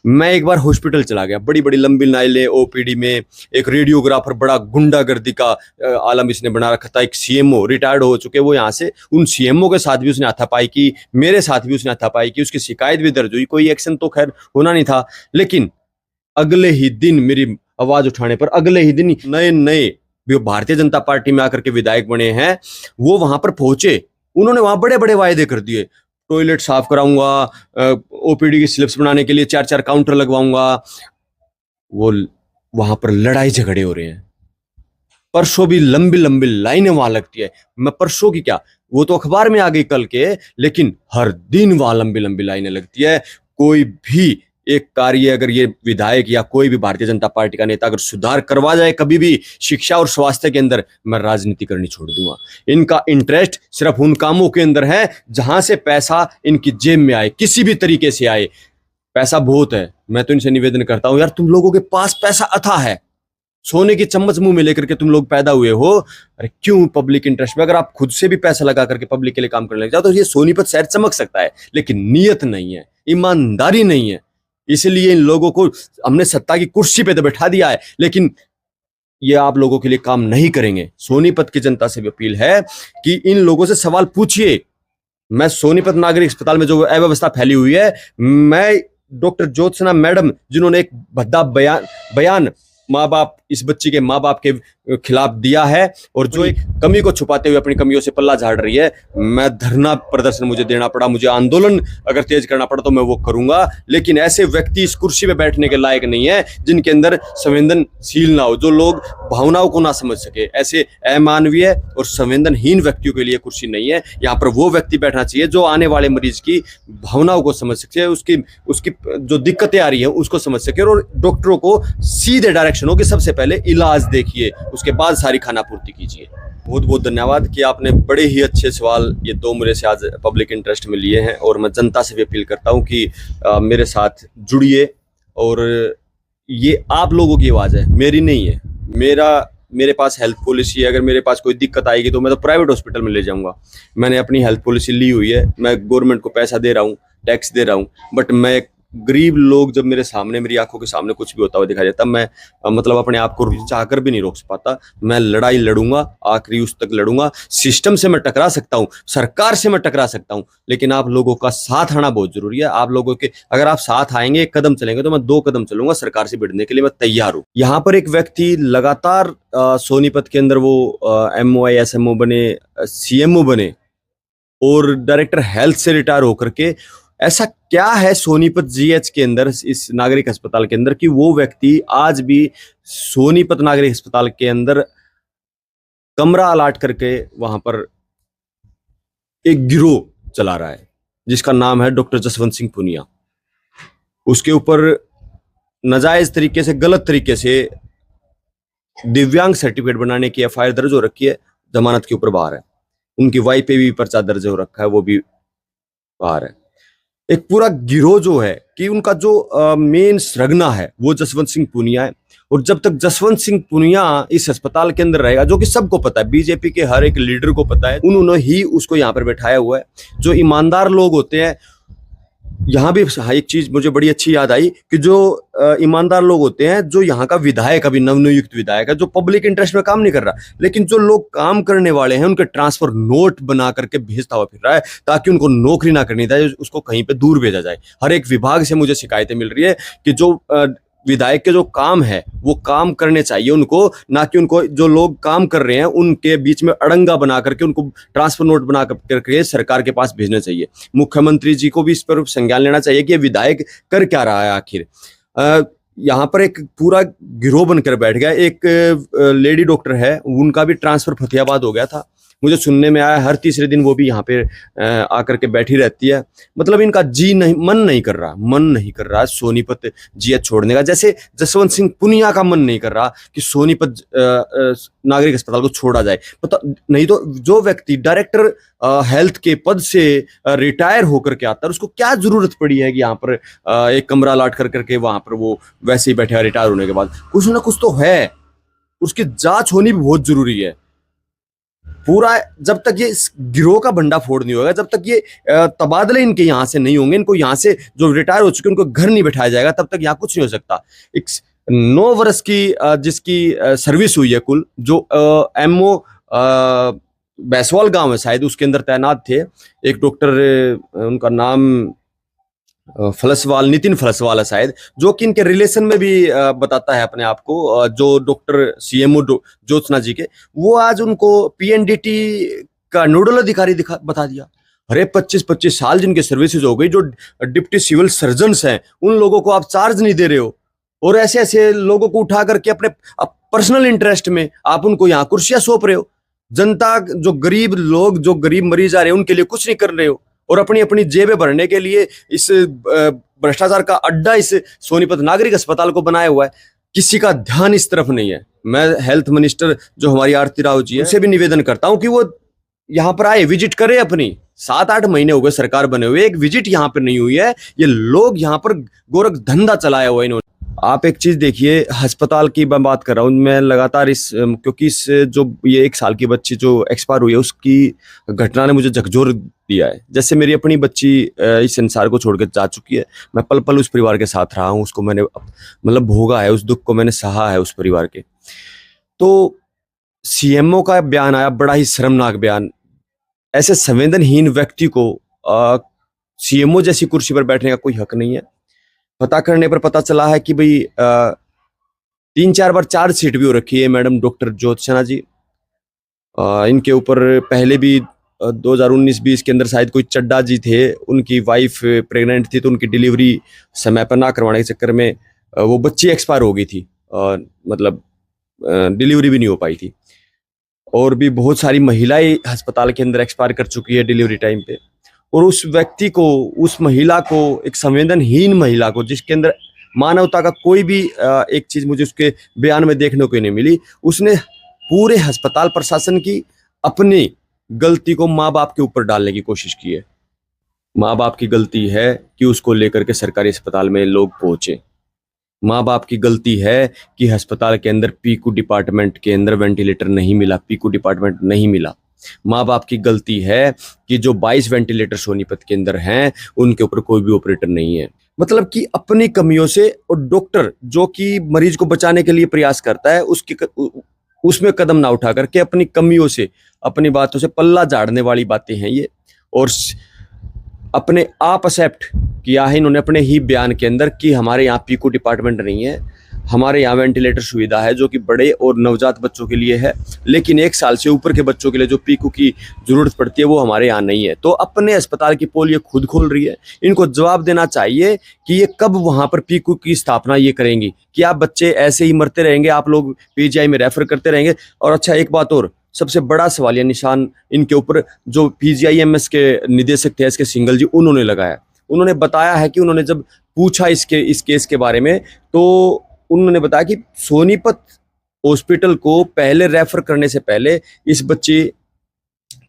मैं एक बार हॉस्पिटल चला गया, बड़ी बड़ी लंबी लाइनें ओपीडी में, एक रेडियोग्राफर, बड़ा गुंडागर्दी का आलम इसने बना रखा था, एक सीएमओ रिटायर्ड हो चुके वो यहाँ से, उन सीएमओ के साथ भी उसने हाथापाई की, मेरे साथ भी उसने हाथापाई की, उसकी शिकायत भी दर्ज हुई, कोई एक्शन तो खैर होना नहीं था। लेकिन अगले ही दिन मेरी आवाज उठाने पर अगले ही दिन नए नए जो भारतीय जनता पार्टी में आकर के विधायक बने हैं वो वहां पर पहुंचे, उन्होंने वहां बड़े बड़े वायदे कर दिए, टॉयलेट साफ कराऊंगा, ओपीडी की स्लिप्स बनाने के लिए 4-4 काउंटर लगवाऊंगा। वो वहां पर लड़ाई झगड़े हो रहे हैं, परसों भी लंबी लंबी लाइनें वहां लगती है। मैं परसों की क्या, वो तो अखबार में आ गई कल के, लेकिन हर दिन वहां लंबी लंबी लाइनें लगती है। कोई भी एक कार्य अगर ये विधायक या कोई भी भारतीय जनता पार्टी का नेता अगर सुधार करवा जाए कभी भी शिक्षा और स्वास्थ्य के अंदर, मैं राजनीति करनी छोड़ दूंगा। इनका इंटरेस्ट सिर्फ उन कामों के अंदर है जहां से पैसा इनकी जेब में आए, किसी भी तरीके से आए। पैसा बहुत है, मैं तो इनसे निवेदन करता हूं, यार तुम लोगों के पास पैसा अथाह है, सोने की चम्मच मुंह में लेकर के तुम लोग पैदा हुए हो, अरे क्यों पब्लिक इंटरेस्ट में, अगर आप खुद से भी पैसा लगा करके पब्लिक के लिए काम करने लग जाओ तो ये सोनीपत शहर चमक सकता है, लेकिन नीयत नहीं है, ईमानदारी नहीं है। इसलिए इन लोगों को हमने सत्ता की कुर्सी पे तो बैठा दिया है, लेकिन ये आप लोगों के लिए काम नहीं करेंगे। सोनीपत की जनता से भी अपील है कि इन लोगों से सवाल पूछिए। मैं सोनीपत नागरिक अस्पताल में जो अव्यवस्था फैली हुई है, मैं डॉक्टर ज्योत्सना मैडम जिन्होंने एक भद्दा बयान माँ बाप, इस बच्ची के माँ बाप के खिलाफ दिया है, और जो एक कमी को छुपाते हुए अपनी कमियों से पल्ला झाड़ रही है, मैं धरना प्रदर्शन मुझे देना पड़ा, मुझे आंदोलन अगर तेज करना पड़ा तो मैं वो करूंगा। लेकिन ऐसे व्यक्ति इस कुर्सी पे बैठने के लायक नहीं है जिनके अंदर संवेदनशील ना हो, जो लोग भावनाओं को ना समझ सके। ऐसे अमानवीय और संवेदनहीन व्यक्तियों के लिए कुर्सी नहीं है। यहाँ पर वो व्यक्ति बैठना चाहिए जो आने वाले मरीज की भावनाओं को समझ सके, उसकी जो दिक्कतें आ रही है उसको समझ सके, और डॉक्टरों को सीधे डायरेक्शन हो कि सबसे पहले इलाज देखिए, उसके बाद सारी खाना पूर्ति कीजिए। बहुत बहुत धन्यवाद कि आपने बड़े ही अच्छे सवाल ये 2 मेरे से आज पब्लिक इंटरेस्ट में लिए हैं, और मैं जनता से भी अपील करता हूं कि मेरे साथ जुड़िए, और ये आप लोगों की आवाज़ है, मेरी नहीं है। मेरे पास हेल्थ पॉलिसी है, अगर मेरे पास कोई दिक्कत आएगी तो मैं तो प्राइवेट हॉस्पिटल में ले जाऊंगा। मैंने अपनी हेल्थ पॉलिसी ली हुई है, मैं गवर्नमेंट को पैसा दे रहा हूँ, टैक्स दे रहा हूँ, बट मैं गरीब लोग जब मेरे सामने, मेरी आंखों के सामने कुछ भी होता हुआ दिखाई देता, मैं मतलब अपने आप को चाहकर भी नहीं रोक पाता। मैं लड़ाई लड़ूंगा, आखिरी उस तक लड़ूंगा। सिस्टम से मैं टकरा सकता हूँ, सरकार से मैं टकरा सकता हूँ, लेकिन आप लोगों का साथ आना बहुत जरूरी है। आप लोगों के अगर आप साथ आएंगे, 1 कदम चलेंगे तो मैं 2 कदम चलूंगा, सरकार से भिड़ने के लिए मैं तैयार हूँ। यहाँ पर एक व्यक्ति लगातार सोनीपत के अंदर वो MOI SMO बने, CMO बने, और डायरेक्टर हेल्थ से रिटायर होकर के, ऐसा क्या है सोनीपत GH के अंदर, इस नागरिक अस्पताल के अंदर, कि वो व्यक्ति आज भी सोनीपत नागरिक अस्पताल के अंदर कमरा अलाट करके वहां पर एक गिरोह चला रहा है जिसका नाम है डॉक्टर जसवंत सिंह पुनिया। उसके ऊपर नाजायज तरीके से, गलत तरीके से दिव्यांग सर्टिफिकेट बनाने की FIR दर्ज हो रखी है, जमानत के ऊपर बाहर है। उनकी वाइफ पे भी पर्चा दर्ज हो रखा है, वो भी बाहर है। एक पूरा गिरोह जो है कि उनका जो मेन सरगना है वो जसवंत सिंह पुनिया है, और जब तक जसवंत सिंह पुनिया इस अस्पताल के अंदर रहेगा, जो कि सबको पता है, बीजेपी के हर एक लीडर को पता है, उन्होंने ही उसको यहाँ पर बैठाया हुआ है। जो ईमानदार लोग होते हैं, यहाँ भी एक चीज मुझे बड़ी अच्छी याद आई कि जो ईमानदार लोग होते हैं, जो यहाँ का विधायक, अभी नवनियुक्त विधायक है, जो पब्लिक इंटरेस्ट में काम नहीं कर रहा, लेकिन जो लोग काम करने वाले हैं उनके ट्रांसफर नोट बना करके भेजता हुआ फिर रहा है, ताकि उनको नौकरी ना करनी चाहिए, उसको कहीं पे दूर भेजा जाए। हर एक विभाग से मुझे शिकायतें मिल रही है कि जो विधायक के जो काम है वो काम करने चाहिए उनको, ना कि उनको जो लोग काम कर रहे हैं उनके बीच में अड़ंगा बना करके उनको ट्रांसफर नोट बना करके सरकार के पास भेजने चाहिए। मुख्यमंत्री जी को भी इस पर संज्ञान लेना चाहिए कि ये विधायक कर क्या रहा है आखिर। यहाँ पर एक पूरा गिरोह बनकर बैठ गया। एक लेडी डॉक्टर है, उनका भी ट्रांसफर फतेहाबाद हो गया था, मुझे सुनने में आया। हर तीसरे दिन वो भी यहाँ पे आकर के बैठी रहती है। मतलब इनका मन नहीं कर रहा सोनीपत GH छोड़ने का, जैसे जसवंत सिंह पुनिया का मन नहीं कर रहा कि सोनीपत नागरिक अस्पताल को छोड़ा जाए। पता नहीं तो जो व्यक्ति डायरेक्टर हेल्थ के पद से रिटायर होकर के आता है, उसको क्या जरूरत पड़ी है कि यहाँ पर एक कमरा अलाट कर करके वहां पर वो वैसे ही बैठे रिटायर होने के बाद। कुछ ना कुछ तो है, उसकी जांच होनी भी बहुत जरूरी है। पूरा जब तक ये इस गिरोह का भंडाफोड़ नहीं होगा, जब तक ये तबादले इनके यहाँ से नहीं होंगे, इनको यहाँ से जो रिटायर हो चुके उनको घर नहीं बैठाया जाएगा, तब तक यहाँ कुछ नहीं हो सकता। एक 9 वर्ष की जिसकी सर्विस हुई है कुल, जो एमओ बैसवाल गांव है शायद, उसके अंदर तैनात थे एक डॉक्टर, उनका नाम फलसवाल, नितिन फलसवाल है शायद, जो कि इनके रिलेशन में भी बताता है अपने आप को, जो डॉक्टर सीएमओ ज्योत्सना जी के, वो आज उनको पीएनडीटी का नोडल अधिकारी बता दिया। अरे 25-25 साल जिनके सर्विसेज हो गई, जो डिप्टी सिविल सर्जन्स हैं, उन लोगों को आप चार्ज नहीं दे रहे हो, और ऐसे ऐसे लोगों को उठा करके अपने पर्सनल इंटरेस्ट में आप उनको यहाँ कुर्सियां सौंप रहे हो। जनता, जो गरीब लोग, जो गरीब मरीज आ रहे हैं, उनके लिए कुछ नहीं कर रहे हो, और अपनी अपनी जेबें भरने के लिए इस भ्रष्टाचार का अड्डा इस सोनीपत नागरिक अस्पताल को बनाया हुआ है। किसी का ध्यान इस तरफ नहीं है। मैं हेल्थ मिनिस्टर जो हमारी आरती राव जी है, उनसे भी निवेदन करता हूं कि वो यहाँ पर आए, विजिट करे। अपनी 7-8 महीने हो गए सरकार बने हुए, एक विजिट यहाँ पर नहीं हुई है। ये लोग यहाँ पर गोरख धंधा चलाया हुआ इन्होंने। आप एक चीज देखिए, अस्पताल की मैं बात कर रहा हूँ, मैं लगातार क्योंकि इस जो ये 1 साल की बच्ची जो एक्सपायर हुई है, उसकी घटना ने मुझे झकझोर दिया है। जैसे मेरी अपनी बच्ची इस संसार को छोड़कर जा चुकी है, मैं पल पल उस परिवार के साथ रहा हूँ, उसको मैंने मतलब भोगा है, उस दुख को मैंने सहा है उस परिवार के। तो सीएमओ का बयान आया, बड़ा ही शर्मनाक बयान। ऐसे संवेदनहीन व्यक्ति को सीएमओ जैसी कुर्सी पर बैठने का कोई हक नहीं है। पता करने पर पता चला है कि भाई 3-4 बार चार्जशीट भी हो रखी है मैडम डॉक्टर ज्योत्सना जी। इनके ऊपर पहले भी 2019-20 के अंदर शायद कोई चड्डा जी थे, उनकी वाइफ प्रेग्नेंट थी, तो उनकी डिलीवरी समय पर ना करवाने के चक्कर में वो बच्ची एक्सपायर हो गई थी, मतलब डिलीवरी भी नहीं हो पाई थी। और भी बहुत सारी महिलाएं अस्पताल के अंदर एक्सपायर कर चुकी है डिलीवरी टाइम पे। और उस व्यक्ति को, उस महिला को, एक संवेदनहीन महिला को, जिसके अंदर मानवता का कोई भी एक चीज मुझे उसके बयान में देखने को नहीं मिली, उसने पूरे अस्पताल प्रशासन की अपनी गलती को माँ बाप के ऊपर डालने की कोशिश की है। माँ बाप की गलती है कि उसको लेकर के सरकारी अस्पताल में लोग पहुंचे। माँ बाप की गलती है कि अस्पताल के अंदर पीकू डिपार्टमेंट के अंदर वेंटिलेटर नहीं मिला, पीकू डिपार्टमेंट नहीं मिला। माँ बाप की गलती है कि जो 22 वेंटिलेटर सोनीपत के अंदर हैं, उनके ऊपर कोई भी ऑपरेटर नहीं है। मतलब कि अपनी कमियों से, और डॉक्टर जो कि मरीज को बचाने के लिए प्रयास करता है, उसमें कदम ना उठा करके अपनी कमियों से, अपनी बातों से पल्ला झाड़ने वाली बातें हैं ये। और अपने आप एक्सेप्ट किया है इन्होंने अपने ही बयान के अंदर कि हमारे यहाँ पीकू डिपार्टमेंट नहीं है, हमारे यहाँ वेंटिलेटर सुविधा है जो कि बड़े और नवजात बच्चों के लिए है, लेकिन 1 साल से ऊपर के बच्चों के लिए जो पीकू की जरूरत पड़ती है वो हमारे यहाँ नहीं है। तो अपने अस्पताल की पोल ये खुद खोल रही है। इनको जवाब देना चाहिए कि ये कब वहाँ पर पीकू की स्थापना ये करेंगी, कि आप बच्चे ऐसे ही मरते रहेंगे, आप लोग पीजीआई में रेफर करते रहेंगे। और अच्छा, एक बात और, सबसे बड़ा सवालिया निशान इनके ऊपर जो पीजीआईएमएस के निदेशक थे एसके सिंघल जी, उन्होंने लगाया। उन्होंने बताया है कि उन्होंने जब पूछा इस केस के बारे में, तो उन्होंने बताया कि सोनीपत हॉस्पिटल को पहले रेफर करने से पहले इस बच्चे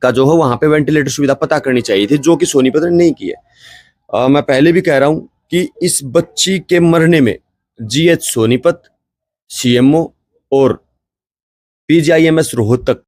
का जो है वहां पे वेंटिलेटर सुविधा पता करनी चाहिए थी, जो कि सोनीपत ने नहीं की है। मैं पहले भी कह रहा हूं कि इस बच्ची के मरने में जीएच सोनीपत, सीएमओ और पीजीआईएमएस रोहतक